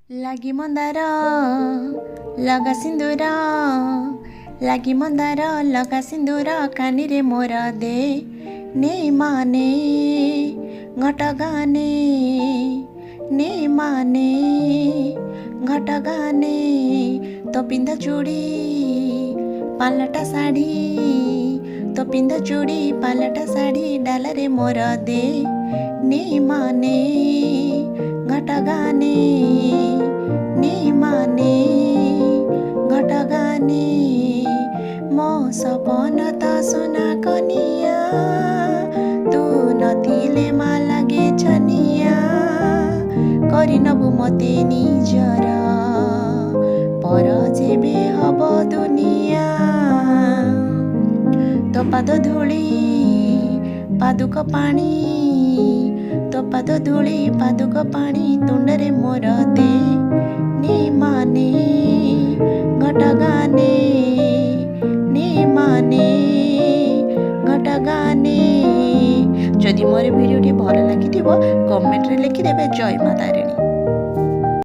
ଲାଗି ମନ୍ଦାର ଲଗା ସିନ୍ଦୁର ଲାଗି ମନ୍ଦାର ଲଗା ସିନ୍ଦୁର କାନିରେ ମୋର ଦେ ନେ ମାନେ ଘଟଗାନେ ନେ ମାନେ ଘଟଗାନେ ତୋ ପିନ୍ଧା ଚୁଡ଼ି ପାଲଟା ଶାଢ଼ୀ ତୋ ପିନ୍ଧା ଚୁଡ଼ି ପାଲଟା ଶାଢ଼ୀ ଡାଲାରେ ମୋର ଦେ ନେ ମାନେ ଘଟଗାନେ ନେ ମାନେ ଘଟଗାନେ ମୋ ସପନ ତ ସୁନା କନିଆ ତୁ ନଥିଲେ ମା ଲାଗେ ଛନିଆ କରିନବୁ ମତେ ନିଜର ପର ଯେବେ ହବ ଦୁନିଆ ତୋ ପାଦ ଧୂଳି ପାଦୁକ ପାଣି ତୋ ପାଦ ଧୂଳି ପାଦୁକ ପାଣି ତୁଣ୍ଡରେ ମୋର ଦେ ନେ ମାନେ ଘଟଗାନେ ନେ ମାନେ ଘଟଗାନେ। ଯଦି ମୋର ଭିଡ଼ିଓଟି ଭଲ ଲାଗିଥିବ କମେଣ୍ଟରେ ଲେଖିଦେବେ ଜୟ ମା ତାରିଣୀ।